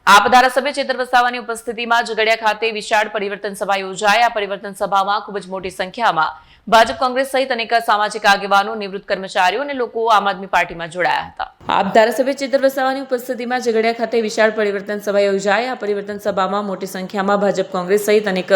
આપ ધારાસભ્ય ચેતર વસાવાની ઉપસ્થિતિમાં ઝઘડિયા ખાતે વિશાળ પરિવર્તન સભા યોજાઈ। આ પરિવર્તન સભામાં ખૂબ જ મોટી સંખ્યામાં ભાજપ કોંગ્રેસ સહિત અનેક સામાજિક આગેવાનો, નિવૃત્ત કર્મચારીઓ અને લોકો આમ આદમી પાર્ટીમાં જોડાયા હતા। આપ ધારાસભ્ય ચેતર વસાવાની ઉપસ્થિતિમાં ઝઘડિયા ખાતે વિશાળ પરિવર્તન સભા યોજાઈ। આ પરિવર્તન સભામાં મોટી સંખ્યામાં ભાજપ કોંગ્રેસ સહિત અનેક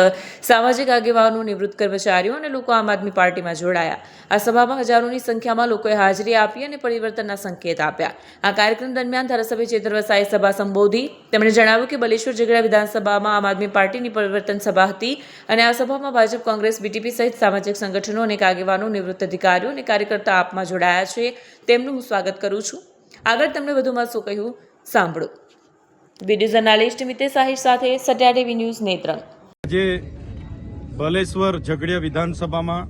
સામાજિક આગેવાનો, નિવૃત્ત કર્મચારીઓ અને લોકો આમ આદમી પાર્ટીમાં જોડાયા। આ સભામાં હજારોની સંખ્યામાં લોકોએ હાજરી આપી અને પરિવર્તનના સંકેત આપ્યા। આ કાર્યક્રમ દરમિયાન ધારાસભ્ય ચેતર વસાએ સભા સંબોધી। તેમણે જણાવ્યું કે બલેશ્વર ઝઘડિયા વિધાનસભામાં આમ આદમી પાર્ટીની પરિવર્તન સભા હતી અને આ સભામાં ભાજપ, કોંગ્રેસ, બીટીપી સહિત સામાજિક સંગઠનો, અનેક આગેવાનો, નિવૃત્ત અધિકારીઓ અને કાર્યકર્તા આપમાં જોડાયા છે। તેમનું હું સ્વાગત કરું છું। આગળ તેમણે વધુમાં શું કહ્યું સાંભળો। વિડીયો જર્નાલિસ્ટ મિતેશ આહિર સાથે સત્યા ટીવી ન્યૂઝ, નેત્રંગ। આજે બલેશ્વર ઝઘડિયા વિધાનસભામાં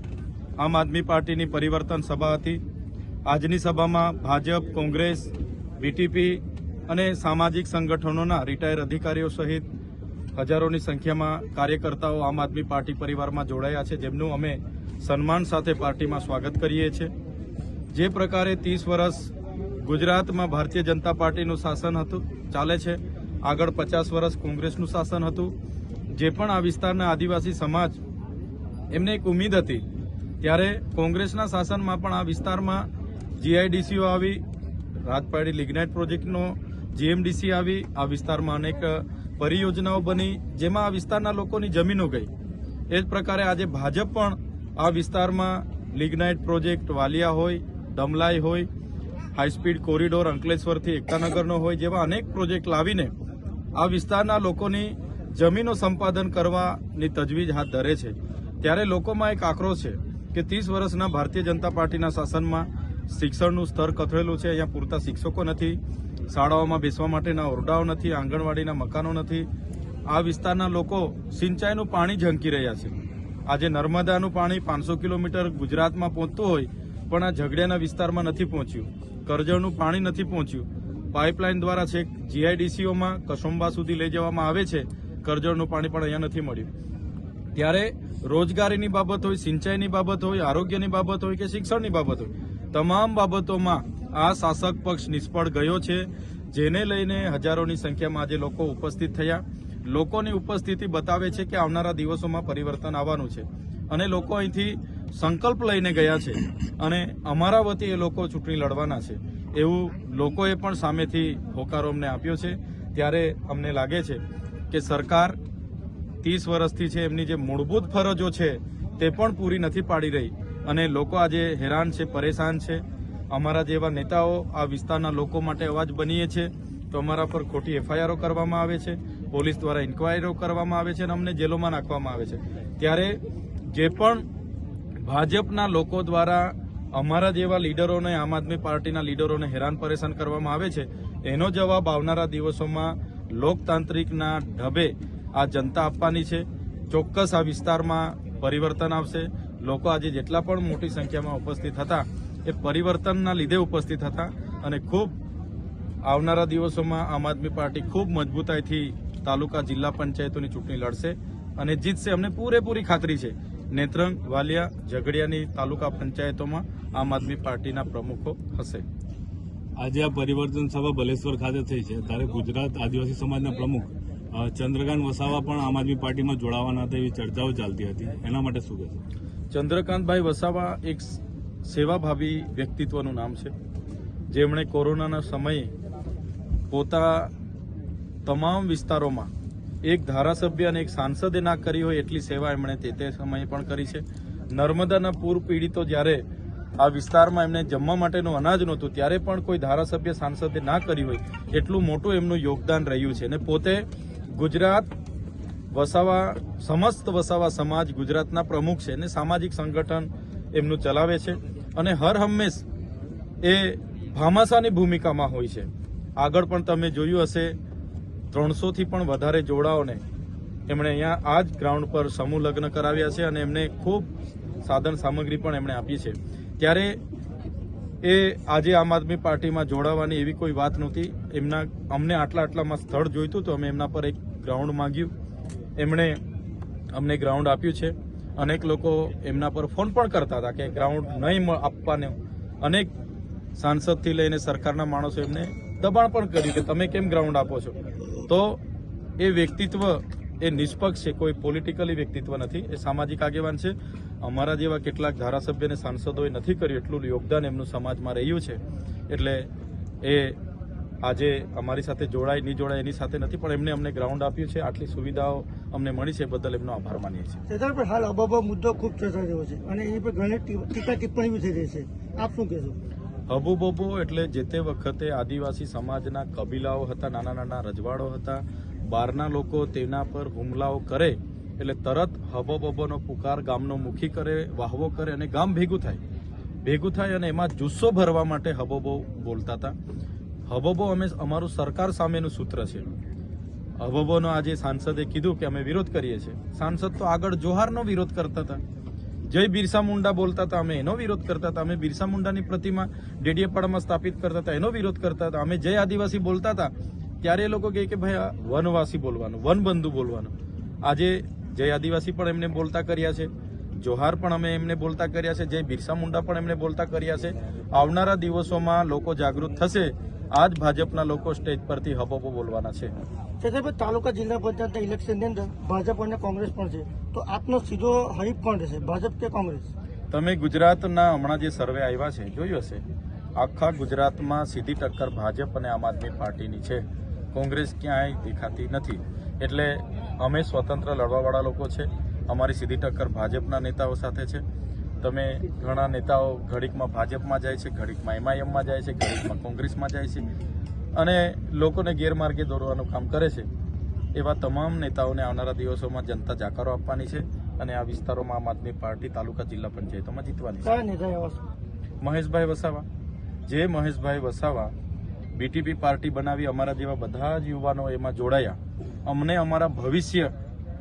આમ આદમી પાર્ટીની પરિવર્તન સભા હતી। આજની સભામાં ભાજપ, કોંગ્રેસ, બીટીપી અને સામાજિક સંગઠનોના રિટાયર અધિકારીઓ સહિત હજારોની સંખ્યામાં કાર્યકર્તાઓ આમ આદમી પાર્ટી પરિવારમાં જોડાયા છે, જેમનું અમે સન્માન સાથે પાર્ટીમાં સ્વાગત કરીએ છીએ। જે પ્રકારે 30 વર્ષ ગુજરાતમાં ભારતીય જનતા પાર્ટીનું શાસન હતું ચાલે છે, આગળ 50 વર્ષ કોંગ્રેસનું શાસન હતું। જે પણ આ વિસ્તારના આદિવાસી સમાજ, એમને એક ઉમ્મીદ હતી, ત્યારે કોંગ્રેસના શાસનમાં પણ આ વિસ્તારમાં જીઆઈડીસીઓ આવી, રાજપાડી લિગ્નાઇટ પ્રોજેક્ટનો જીએમડીસી આવી, આ વિસ્તારમાં અનેક પરિયોજનાઓ બની, જેમાં આ વિસ્તારના લોકોની જમીનો ગઈ। એ જ પ્રકારે આજે ભાજપ પણ આ વિસ્તારમાં લિગ્નાઇટ પ્રોજેક્ટ વાલિયા હોય, ડમલાઈ હોય, હાઈસ્પીડ કોરિડોર અંકલેશ્વરથી એકતાનગરનો હોય, જેવા અનેક પ્રોજેક્ટ લાવીને આ વિસ્તારના લોકોની જમીનો સંપાદન કરવાની તજવીજ હાથ ધરે છે। ત્યારે લોકોમાં એક આક્રોશ છે કે 30 વર્ષના ભારતીય જનતા પાર્ટીના શાસનમાં શિક્ષણનું સ્તર કથળેલું છે। અહીંયા પૂરતા શિક્ષકો નથી, શાળાઓમાં બેસવા માટેના ઓરડાઓ નથી, આંગણવાડીના મકાનો નથી। આ વિસ્તારના લોકો સિંચાઈનું પાણી ઝંકી રહ્યા છે। આજે નર્મદાનું પાણી 500 કિલોમીટર ગુજરાતમાં પહોંચતું હોય, પણ આ ઝઘડિયાના વિસ્તારમાં નથી પહોંચ્યું। કરજણનું પાણી નથી પહોંચ્યું। પાઇપલાઇન દ્વારા છેક જીઆઈડીસીઓમાં કસુંબા સુધી લઈ જવામાં આવે છે, કરજણનું પાણી પણ અહીંયા નથી મળ્યું। ત્યારે રોજગારીની બાબત હોય, સિંચાઈની બાબત હોય, આરોગ્યની બાબત હોય કે શિક્ષણની બાબત હોય, તમામ બાબતોમાં આ શાસક પક્ષ નિષ્ફળ ગયો છે, જેને લઈને હજારોની સંખ્યામાં આજે લોકો ઉપસ્થિત થયા। લોકોની ઉપસ્થિતિ બતાવે છે કે આવનારા દિવસોમાં પરિવર્તન આવવાનું છે અને લોકો અહીંથી સંકલ્પ લઈને ગયા છે અને અમારા વતી એ લોકો ચૂંટણી લડવાના છે, એવું લોકોએ પણ સામેથી હોકારો અમને આપ્યો છે। ત્યારે અમને લાગે છે કે સરકાર 30 વર્ષથી છે, એમની જે મૂળભૂત ફરજો છે તે પણ પૂરી નથી પાડી રહી અને લોકો આજે હેરાન છે, પરેશાન છે। અમારા જેવા નેતાઓ આ વિસ્તારના લોકો માટે અવાજ બનીએ છીએ તો અમારા પર ખોટી એફઆઈઆરો કરવામાં આવે છે, પોલીસ દ્વારા ઇન્ક્વાયરીઓ કરવામાં આવે છે અને અમને જેલોમાં નાખવામાં આવે છે। ત્યારે જે પણ ભાજપના લોકો દ્વારા અમારા જેવા લીડરોને, આમ આદમી પાર્ટીના લીડરોને હેરાન પરેશાન કરવામાં આવે છે, એનો જવાબ આવનારા દિવસોમાં લોકતાંત્રિકના ઢબે આ જનતા આપવાની છે। ચોક્કસ આ વિસ્તારમાં પરિવર્તન આવશે। લોકો આજે જેટલા પણ મોટી સંખ્યામાં ઉપસ્થિત હતા એ પરિવર્તનના લીધે ઉપસ્થિત હતા અને ખૂબ આવનારા દિવસોમાં આમ આદમી પાર્ટી ખૂબ મજબૂતાઈથી તાલુકા, જિલ્લા પંચાયતોની ચૂંટણી લડશે અને જીતશે, અમને પૂરેપૂરી ખાતરી છે। નેત્રંગ, વાલિયા, ઝઘડિયાની તાલુકા પંચાયતોમાં આમ આદમી પાર્ટીના પ્રમુખો હશે। આજે આ પરિવર્તન સભા બલેશ્વર ખાતે થઈ છે, ત્યારે ગુજરાત આદિવાસી સમાજના પ્રમુખ ચંદ્રકાંત વસાવા પણ આમ આદમી પાર્ટીમાં જોડાવાના હતા એવી ચર્ચાઓ ચાલતી હતી, એના માટે શું કહેશો? ચંદ્રકાંતભાઈ વસાવા એક સેવાભાવી વ્યક્તિત્વનું નામ છે, જેમણે કોરોનાના સમયે પોતા તમામ વિસ્તારોમાં એક ધારાસભ્ય અને એક સાંસદે ના કરી હોય એટલી સેવા એમણે તે સમયે પણ કરી છે। નર્મદાના પૂર પીડિતો જ્યારે આ વિસ્તારમાં એમને જમવા માટેનું અનાજ નહોતું, ત્યારે પણ કોઈ ધારાસભ્ય, સાંસદે ના કરી હોય એટલું મોટું એમનું યોગદાન રહ્યું છે અને પોતે ગુજરાત વસાવા, સમસ્ત વસાવા સમાજ ગુજરાતના પ્રમુખ છે અને સામાજિક સંગઠન એમનું ચલાવે છે અને હર હંમેશ એ ભામાશાની ભૂમિકામાં હોય છે। આગળ પણ તમે જોયું હશે 300થી પણ વધારે જોડાઓને એમણે અહીંયા આ જ ગ્રાઉન્ડ પર સમૂહ લગ્ન કરાવ્યા છે અને એમને ખૂબ સાધન સામગ્રી પણ એમણે આપી છે। ત્યારે એ આજે આમ આદમી પાર્ટીમાં જોડાવાની એવી કોઈ વાત નહોતી। અમને આટલામાં સ્થળ જોઈતું તો અમે એમના પર એક ગ્રાઉન્ડ માંગ્યું, એમણે અમને ગ્રાઉન્ડ આપ્યું છે। અનેક લોકો એમના પર ફોન પણ કરતા હતા કે ગ્રાઉન્ડ નહીં આપવાને, અનેક સાંસદથી લઈને સરકારના માણસો એમને દબાણ પણ કર્યું કે તમે કેમ ગ્રાઉન્ડ આપો છો. તો એ વ્યક્તિત્વ એ નિષ્પક્ષ છે, કોઈ પોલિટિકલી વ્યક્તિત્વ નથી, એ સામાજિક આગેવાન છે. અમારા જેવા કેટલાક ધારાસભ્ય અને સાંસદોએ નથી કર્યું એટલું યોગદાન એમનું સમાજમાં રહ્યું છે. એટલે એ આજે અમારી સાથે જોડાય નહીં જોડાય એની સાથે નથી, પણ એમને અમને ગ્રાઉન્ડ આપ્યું છે, આટલી સુવિધાઓ અમને મળી છે, બદલ એમનો આભાર માનીએ છીએ. સરદાર હાલ અબાબા મુદ્દો ખૂબ ચર્ચા રહ્યો છે અને એની પર ઘણી ટીકા ટિપ્પણી બી થઈ રહી છે, આપ શું કહેશો? હબુબબો એટલે જે તે વખતે આદિવાસી સમાજના કબીલાઓ હતા, નાના નાના રજવાડો હતા, બહારના લોકો તેના પર હુમલાઓ કરે એટલે તરત હબોબબોનો પુકાર ગામનો મુખી કરે, વાહવો કરે અને ગામ ભેગું થાય અને એમાં જુસ્સો ભરવા માટે હબોબો બોલતા હતા. હબોબો અમે અમારું સરકાર સામેનું સૂત્ર છે. હબોબોનો આજે સાંસદે કીધું કે અમે વિરોધ કરીએ છીએ. સાંસદ તો આગળ જોહારનો વિરોધ કરતા હતા, જય બિરસા મુંડા બોલતા હતા, અમે એનો વિરોધ કરતા હતા. અમે બિરસા મુંડાની પ્રતિમા ડેડિયાપાડામાં સ્થાપિત કરતા હતા, એનો વિરોધ કરતા હતા. અમે જય આદિવાસી બોલતા હતા ત્યારે એ લોકો કહે કે ભાઈ આ વનવાસી બોલવાનું, વનબંધુ બોલવાનું. આજે જય આદિવાસી પણ એમને બોલતા કર્યા છે, જોહાર પણ અમે એમને બોલતા કર્યા છે, જય બિરસા મુંડા પણ એમને બોલતા કર્યા છે. આવનારા દિવસોમાં લોકો જાગૃત થશે, આજ ભાજપના લોકો સ્ટેજ પરથી હબોબો બોલવાના છે. છતાં તાલુકા જિલ્લા પંચાયતના ઇલેક્શનની અંદર ભાજપ અને કોંગ્રેસ પણ છે, તો આપનો સીધો હરીફ કોણ રહેશે, ભાજપ કે કોંગ્રેસ? તમે ગુજરાતના હમણાં જે સર્વે આવ્યા છે જોયું હશે, આખા ગુજરાતમાં સીધી ટક્કર ભાજપ અને આમ આદમી પાર્ટીની છે, કોંગ્રેસ ક્યાંય દેખાતી નથી. એટલે અમે સ્વતંત્ર લડવાવાળા લોકો છે, અમારી સીધી ટક્કર ભાજપના નેતાઓ સાથે છે. તમે ઘણા નેતાઓ ઘડીકમાં ભાજપમાં જાય છે, ઘડીકમાં એમઆઈએમમાં જાય છે, ઘડીકમાં કોંગ્રેસમાં જાય છે અને લોકોને ગેરમાર્ગે દોરવાનું કામ કરે છે. એવા તમામ નેતાઓને આવનારા દિવસોમાં જનતા જાકારો આપવાની છે અને આ વિસ્તારોમાં આમ આદમી પાર્ટી તાલુકા જિલ્લા પંચાયતોમાં જીતવાની છે. કયા નેતા એવા છે? મહેશભાઈ વસાવા, જે મહેશભાઈ વસાવા બીટીપી પાર્ટી બનાવી, અમારા જેવા બધા જ યુવાનો એમાં જોડાયા, અમને અમારા ભવિષ્ય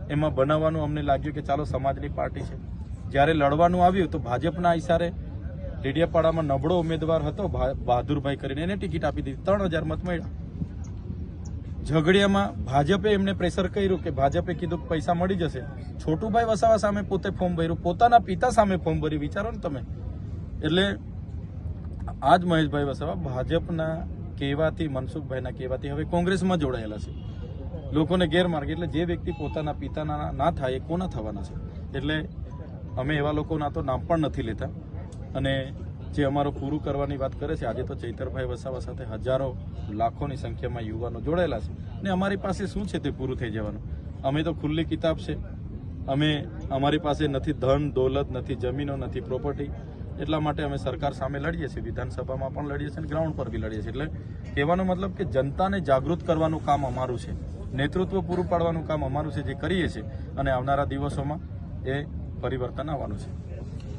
એમાં બનાવવાનું અમને લાગ્યું કે ચાલો સમાજની પાર્ટી છે. જ્યારે લડવાનું આવ્યું તો ભાજપના ઇશારે ડેડિયાપાડામાં નબળો ઉમેદવાર હતો બહાદુરભાઈ કરીને, એને ટિકિટ આપી દીધી, 3000 મત મળ્યા. ઝઘડિયામાં ભાજપે એમને પ્રેશર કર્યું કે ભાજપે કીધું કે પૈસા મળી જશે. છોટુભાઈ વસાવા સામે પોતે ફોર્મ ભર્યું, પોતાના પિતા સામે ફોર્મ ભર્યું, વિચારો ને તમે. એટલે આજ મહેશભાઈ વસાવા ભાજપના કહેવાથી, મનસુખભાઈના કહેવાથી હવે કોંગ્રેસમાં જોડાયેલા છે, લોકોને ગેરમાર્ગે. એટલે જે વ્યક્તિ પોતાના પિતાના ના થાય એ કોના થવાના છે? એટલે અમે એવા લોકોના તો નામ પણ નથી લેતા અને જે અમારું પૂરું કરવાની વાત કરે છે. આજે તો ચૈતરભાઈ વસાવા સાથે હજારો લાખોની સંખ્યામાં યુવાનો જોડાયેલા છે ને અમારી પાસે શું છે તે પૂરું થઈ જવાનું. અમે તો ખુલ્લી કિતાબ છે, અમારી પાસે નથી ધન દોલત, નથી જમીનો, નથી પ્રોપર્ટી. એટલા માટે અમે સરકાર સામે લડીએ છીએ, વિધાનસભામાં પણ લડીએ છીએ અને ગ્રાઉન્ડ પર બી લડીએ છીએ. એટલે કહેવાનો મતલબ કે જનતાને જાગૃત કરવાનું કામ અમારું છે, નેતૃત્વ પૂરું પાડવાનું કામ અમારું છે, જે કરીએ છીએ અને આવનારા દિવસોમાં એ પરિવર્તન આવવાનું છે.